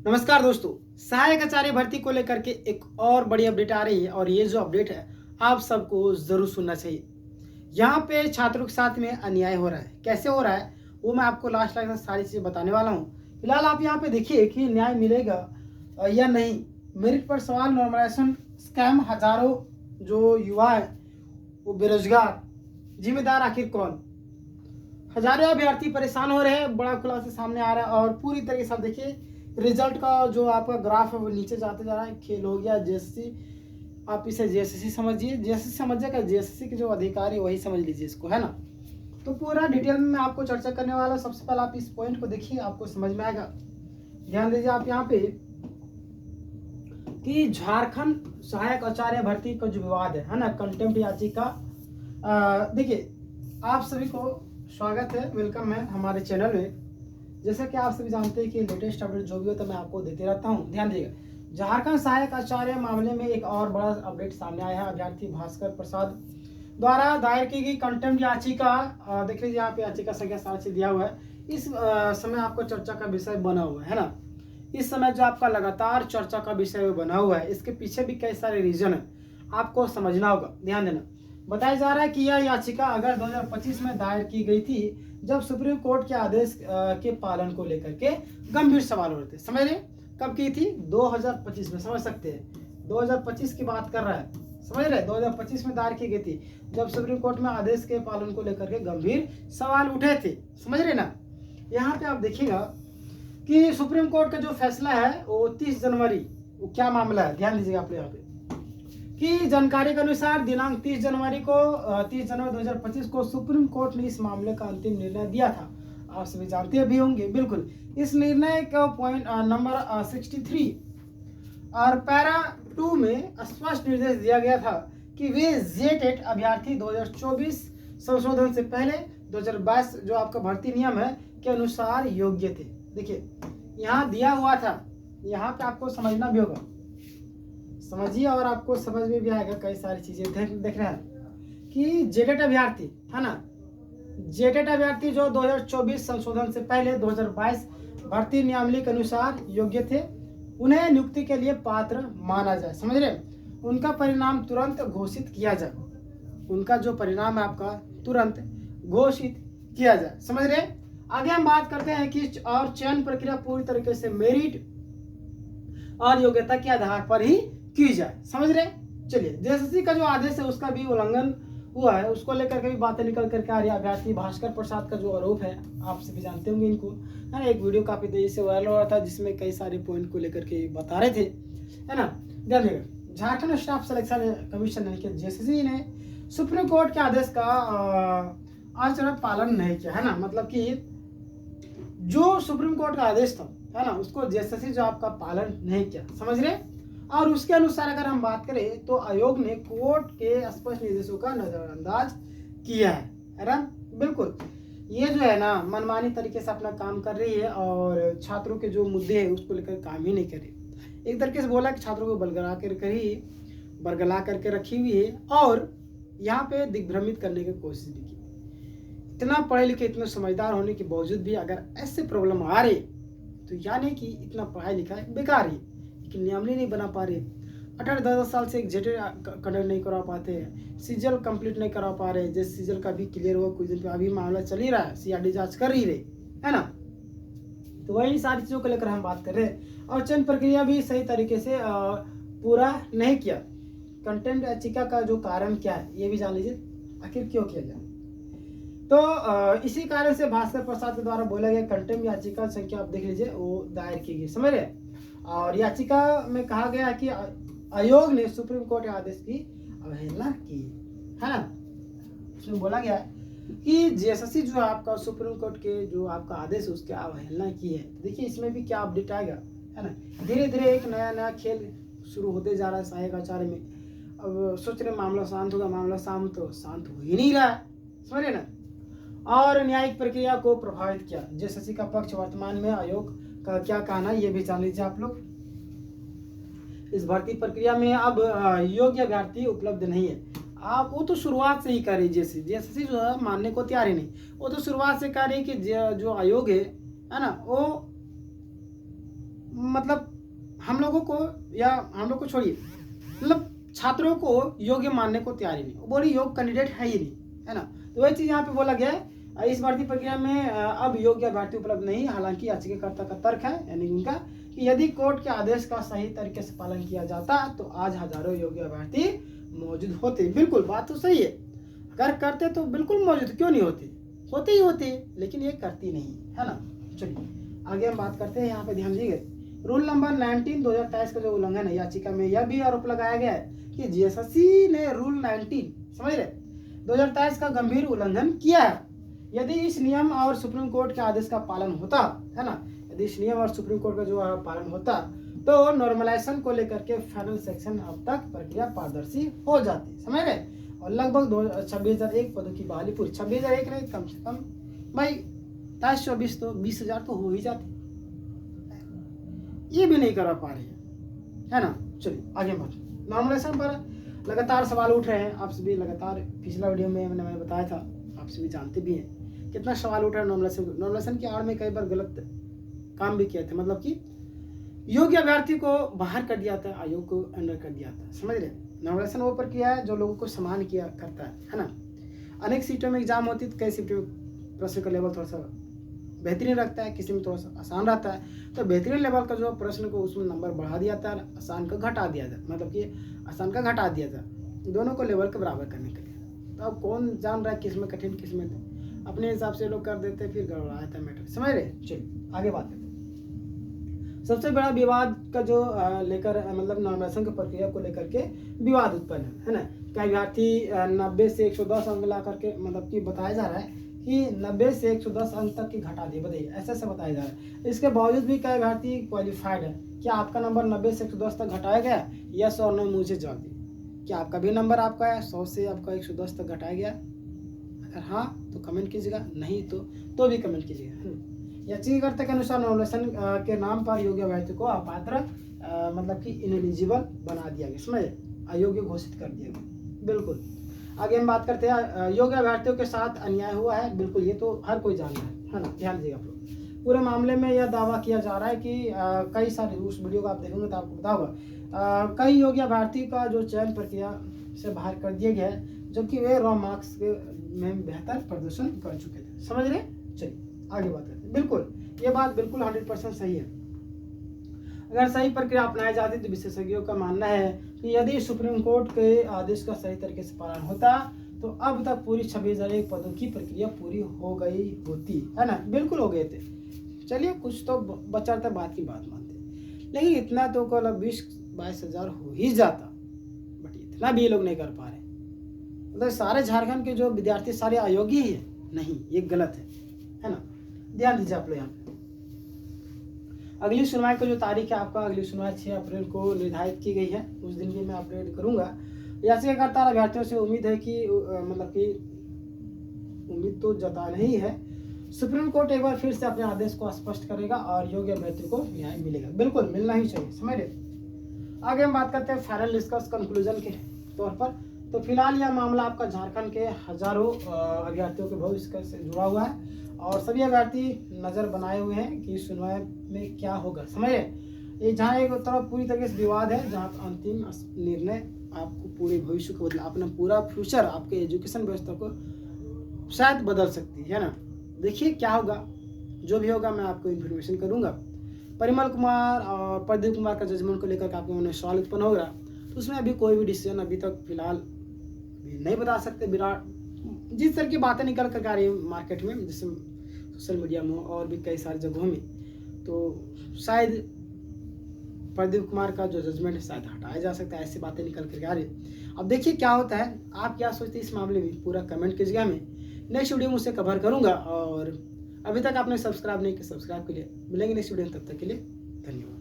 नमस्कार दोस्तों। सहायक आचार्य भर्ती को लेकर के एक और बड़ी अपडेट आ रही है और ये जो अपडेट है आप सबको जरूर सुनना चाहिए। यहाँ पे छात्रों के साथ में अन्याय हो रहा है। कैसे हो रहा है वो मैं आपको लास्ट में सारी चीजें बताने वाला हूँ। फिलहाल आप यहाँ पे देखिए कि न्याय मिलेगा या नहीं। मेरिट पर सवाल, नॉर्मलाइजेशन स्कैम, हजारों जो युवा है वो बेरोजगार, जिम्मेदार आखिर कौन? हजारों अभ्यर्थी परेशान हो रहे हैं, बड़ा खुलासा सामने आ रहा है और पूरी तरीके से आप देखिए रिजल्ट का जो आपका ग्राफ है वो नीचे जाते जा रहा है। खेल हो गया जेएसएससी, आप इसे जेएसएससी समझिए, जेएसएससी समझिएगा, जेएसएससी के जो अधिकारी वही समझ लीजिए इसको, है ना। तो पूरा डिटेल में मैं आपको चर्चा करने वाला हूं। सबसे पहले आप इस पॉइंट को देखिए, आपको समझ में आएगा। ध्यान दीजिए आप यहाँ पे कि झारखंड सहायक आचार्य भर्ती का जो विवाद है ना, कंटेम्प्ट याचिका। देखिए आप सभी को स्वागत है, वेलकम है हमारे चैनल में। जैसा कि आप सभी जानते हैं कि लेटेस्ट अपडेट जो भी हो तो मैं आपको देते रहता हूं। ध्यान दीजिएगा, झारखंड सहायक आचार्य मामले में एक और बड़ा अपडेट सामने आया है। अभ्यर्थी भास्कर प्रसाद द्वारा दायर की गई कंटेम्प्ट याचिका, देख लीजिए यहाँ पे याचिका संख्या 7 से दिया हुआ है। इस समय आपको चर्चा का विषय बना हुआ है ना। इस समय जो आपका लगातार चर्चा का विषय बना हुआ है, इसके पीछे भी कई सारे रीजन है, आपको समझना होगा। ध्यान देना। बताया जा रहा है कि यह याचिका अगस्त 2025 में दायर की गई थी, जब सुप्रीम कोर्ट के आदेश के पालन को लेकर के गंभीर सवाल हो रहे थे। समझ रहे? कब की थी? 2025 में, समझ सकते हैं 2025 की बात कर रहा है, समझ रहे? 2025 में दायर की गई थी, जब सुप्रीम कोर्ट में आदेश के पालन को लेकर के गंभीर सवाल उठे थे। समझ रहे ना। यहाँ पे आप देखिएगा कि सुप्रीम कोर्ट का जो फैसला है वो 30 जनवरी, वो क्या मामला है ध्यान दीजिएगा आप यहाँ पे कि जानकारी के अनुसार दिनांक 30 जनवरी 2025 को सुप्रीम कोर्ट ने इस मामले का अंतिम निर्णय दिया था। आप सभी जानते भी होंगे। बिल्कुल, इस निर्णय का पॉइंट नंबर 63 और पैरा 2 में स्पष्ट निर्देश दिया गया था कि वे जेटेट अभ्यर्थी 2024 संशोधन से पहले 2022 जो आपका भर्ती नियम है के अनुसार योग्य थे। देखिए यहाँ दिया हुआ था, यहाँ पे आपको समझना भी होगा, समझिए और आपको समझ में भी आएगा। कई सारी चीजें देख रहे हैं कि जेटेट अभ्यर्थी है ना, जेटेट अभ्यर्थी जो 2024 संशोधन से पहले 2022 भर्ती नियमावली के अनुसार योग्य थे, उन्हें नियुक्ति के लिए पात्र माना जाए। समझ रहे? उनका परिणाम तुरंत घोषित किया जाए, उनका जो परिणाम है आपका तुरंत घोषित किया जाए। समझ रहे? आगे हम बात करते हैं कि और चयन प्रक्रिया पूरी तरीके से मेरिट और योग्यता के आधार पर ही की जाए। समझ रहे? चलिए, जेएसएससी का जो आदेश है उसका भी उल्लंघन हुआ है, उसको लेकर के भी बातें निकल करके आ रही है। अभ्यर्थी भास्कर प्रसाद का जो आरोप है, आप सभी जानते होंगे इनको, है ना। एक वीडियो काफी तेजी से वायरल हो रहा था जिसमें कई सारे पॉइंट को लेकर के बता रहे थे, है ना। ध्यान रखिएगा, झारखंड स्टाफ सिलेक्शन कमीशन यानी कि जेएसएससी ने सुप्रीम कोर्ट के आदेश का आचरण पालन नहीं किया, है ना। मतलब कि जो सुप्रीम कोर्ट का आदेश था, है ना, उसको जेएसएससी जो आपका पालन नहीं किया। समझ रहे? और उसके अनुसार अगर हम बात करें तो आयोग ने कोर्ट के स्पष्ट निर्देशों का नजरअंदाज किया है ना। बिल्कुल, ये जो है ना मनमानी तरीके से अपना काम कर रही है और छात्रों के जो मुद्दे हैं उसको लेकर काम ही नहीं कर रही। एक तरीके से बोला कि छात्रों को बरगला करके रखी हुई है और यहाँ पे दिग्भ्रमित करने की कोशिश भी की। इतना पढ़े लिखे, इतना समझदार होने के बावजूद भी अगर ऐसे प्रॉब्लम आ रही तो यानी कि इतना पढ़ाई लिखा बेकार ही, कि नियमली नहीं बना पा रहे। 18-10 साल से एक जेटेट कंडक्ट नहीं करा पाते हैं, सीजल कंप्लीट नहीं करा पा रहे। जैसे सीजल का भी क्लियर हुआ कुछ दिन पे, अभी मामला चल ही रहा है, सीआरडी जांच कर ही रहे, है ना। तो वही सारी चीज़ों को लेकर हम बात कर रहे हैं और चयन प्रक्रिया भी सही तरीके से पूरा नहीं किया। कंटेम्प्ट याचिका का जो कारण क्या है ये भी जान लीजिए, आखिर क्यों किया जाए। तो इसी कारण से भास्कर प्रसाद के द्वारा बोला गया कंटेम्प्ट याचिका संख्या आप देख लीजिए वो दायर की गई। समझ रहे? और याचिका में कहा गया कि आयोग ने सुप्रीम कोर्ट के आदेश की अवहेलना की, है ना। इसमें बोला गया है कि जेएसएससी जो आपका सुप्रीम कोर्ट के जो आपका आदेश है उसकी अवहेलना की है। देखिए इसमें भी क्या अपडेट आएगा, है ना। धीरे धीरे एक नया खेल शुरू होते जा रहा है सहायक आचार्य में। अब सोच रहे मामला शांत होगा, मामला शांत हो ही नहीं रहा है। समझ रहे ना। और न्यायिक प्रक्रिया को प्रभावित किया। जेएसएससी का पक्ष, वर्तमान में आयोग का क्या कहना है ये भी जान लीजिए आप लोग। इस भर्ती प्रक्रिया में अब योग्य अभ्यर्थी उपलब्ध नहीं है। आप वो तो शुरुआत से ही कह रही, जेएसएससी जो है मानने को तैयार ही नहीं। वो तो शुरुआत से कह रही कि जो आयोग है ना, वो मतलब हम लोगों को, या हम लोग को छोड़िए, मतलब छात्रों को योग्य मानने को तैयार ही नहीं, वो बोली योग कैंडिडेट है ही नहीं, है ना। तो वही चीज़ यहाँ पे बोला गया है, इस भर्ती प्रक्रिया में अब योग्य अभ्यर्थी उपलब्ध नहीं। हालांकि याचिकाकर्ता का तर्क है, यानी उनका, कि यदि कोर्ट के आदेश का सही तरीके से पालन किया जाता तो आज हजारों योग्य अभ्यर्थी मौजूद होते। बिल्कुल, बात तो सही है, अगर करते तो बिल्कुल मौजूद क्यों नहीं होते, होते ही होते, लेकिन ये करती नहीं, है ना। चलिए आगे हम बात करते हैं। यहाँ पे ध्यान दीजिए, रूल नंबर 19 2023 का जो उल्लंघन है, याचिका में यह भी आरोप लगाया गया है कि जीएसएससी ने रूल 19 समझ रहे 2023 का गंभीर उल्लंघन किया है। यदि इस नियम और सुप्रीम कोर्ट के आदेश का पालन होता, है ना, यदि इस नियम और सुप्रीम कोर्ट का जो पालन होता तो नॉर्मलाइजेशन को लेकर के फेडरल सेक्शन अब तक प्रक्रिया पारदर्शी हो जाती, समझ रहे। और लगभग 26,001 पदों की बहाली पूरी, 26,001 नहीं, कम से कम भाई 23-24 तो 20,000 तो हो ही जाती, ये भी नहीं करा पा रहे हैं, है ना। चलिए आगे बढ़ते। नॉर्मलाइजेशन पर लगातार सवाल उठ रहे हैं, आपसे भी लगातार, पिछला वीडियो में मैंने बताया था, आपसे भी जानते भी हैं कितना सवाल उठ रहा है नॉर्मलाइजेशन की आड़ में। कई बार गलत काम भी किए थे, मतलब कि योग्य अभ्यर्थी को बाहर कर दिया था, आयोग को अंडर कर दिया था, समझ रहे। नॉर्मलाइजेशन वो प्रक्रिया है जो लोगों को समान किया करता है ना। अनेक सीटों में एग्जाम होती तो कई सीटों में प्रश्न का लेवल थोड़ा सा बेहतरीन रखता है, किसी में थोड़ा सा आसान रहता है, तो बेहतरीन लेवल का जो प्रश्न को उसमें नंबर बढ़ा दिया था, आसान का घटा दिया था, मतलब कि आसान का घटा दिया था, दोनों को लेवल के बराबर करने के लिए। तो अब कौन जान रहा है किस में कठिन किस में, अपने हिसाब से लोग कर देते, फिर गड़बड़ा था मैटर, समझ रहे। चलिए आगे बात करते हैं। सबसे बड़ा विवाद का जो लेकर, मतलब नॉर्मलाइजेशन की प्रक्रिया को लेकर के विवाद उत्पन्न है ना। कई अभ्यर्थी 90 से 110 अंक ला करके, मतलब कि बताया जा रहा है कि 90 से 110 अंक तक की घटा दिए, बताइए, ऐसे बताया जा रहा है। इसके बावजूद भी कई अभ्यर्थी क्वालिफाइड है। क्या आपका नंबर 90 से 110 तक घटाया गया? यस और नो मुझे जवाब दीजिए। क्या आपका भी नंबर आपका है 100 से आपका 110 तक घटाया गया? अगर हाँ तो कमेंट कीजिएगा, नहीं तो भी कमेंट कीजिएगा। याचिकाकर्ता के अनुसार नॉर्मलाइजेशन के नाम पर योग्य अभ्यर्थी को अपात्र, मतलब कि इनएलिजिबल बना दिया गया, समझे, अयोग्य घोषित कर दिया गया। बिल्कुल। आगे हम बात करते हैं, योग्य अभ्यर्थियों के साथ अन्याय हुआ है। बिल्कुल, ये तो हर कोई जान रहा है ना। ध्यान दीजिएगा आप लोग। पूरे मामले में यह दावा किया जा रहा है कि कई सारे, उस वीडियो को आप देखेंगे तो आपको पता होगा, कई योग्य अभ्यर्थी का जो चयन प्रक्रिया से बाहर कर दिया गया है, जबकि वे रॉ मार्क्स में बेहतर प्रदर्शन कर चुके थे, समझ रहे। चलिए आगे बात करते हैं। बिल्कुल, ये बात बिल्कुल 100% सही है। अगर सही प्रक्रिया अपनाई जाती तो विशेषज्ञों का मानना है कि यदि सुप्रीम कोर्ट के आदेश का सही तरीके से पालन होता तो अब तक पूरी 26,001 पदों की प्रक्रिया पूरी हो गई होती, है ना। बिल्कुल हो गए थे। चलिए कुछ तो बचा था, बात की बात मानते, लेकिन इतना तो कल 20-22 हज़ार हो ही जाता, बट इतना भी ये लोग नहीं कर पा रहे। मतलब सारे झारखंड के जो विद्यार्थी सारे अयोग्य ही है, नहीं, ये गलत है ना। ध्यान दीजिए आप लोग। यहाँ अगली सुनवाई का जो तारीख है आपका, अगली सुनवाई 6 अप्रैल को निर्धारित की गई है, उस दिन भी मैं अपडेट करूंगा। याचिकाकर्ता अभ्यर्थियों से उम्मीद है कि मतलब कि उम्मीद तो जता नहीं है, सुप्रीम कोर्ट एक बार फिर से अपने आदेश को स्पष्ट करेगा और योग्य अभ्यर्थी को न्याय मिलेगा। बिल्कुल मिलना ही चाहिए, समझ रहे। आगे हम बात करते हैं फाइनल डिस्कस कंक्लूजन के तौर पर। तो फिलहाल यह मामला आपका झारखंड के हजारों अभ्यर्थियों के भविष्य से जुड़ा हुआ है और सभी अभ्यर्थी नज़र बनाए हुए हैं कि सुनवाई में क्या होगा, समझे। ये जहाँ एक तरफ पूरी तरीके से विवाद है, जहाँ अंतिम निर्णय आपको पूरे भविष्य को बदला, अपना पूरा फ्यूचर, आपके एजुकेशन व्यवस्था को शायद बदल सकती है ना। देखिए क्या होगा, जो भी होगा मैं आपको इन्फॉर्मेशन करूँगा। परिमल कुमार और प्रदीप कुमार का जजमेंट को लेकर आपके मन में सवाल उत्पन्न होगा, तो उसमें अभी कोई भी डिसीजन अभी तक फिलहाल नहीं बता सकते। विराट जिस तरह की बातें निकल कर आ रही है मार्केट में, जैसे सोशल मीडिया में और भी कई सारी जगहों में, तो शायद प्रदीप कुमार का जो जजमेंट है शायद हटाया जा सकता है, ऐसी बातें निकल कर आ रही है। अब देखिए क्या होता है, आप क्या सोचते हैं इस मामले में, पूरा कमेंट कीजिएगा। मैं नेक्स्ट वीडियो में उससे कवर करूँगा और अभी तक आपने सब्सक्राइब नहीं किया, सब्सक्राइब के लिए मिलेंगे नेक्स्ट वीडियो में, तब तक के लिए धन्यवाद।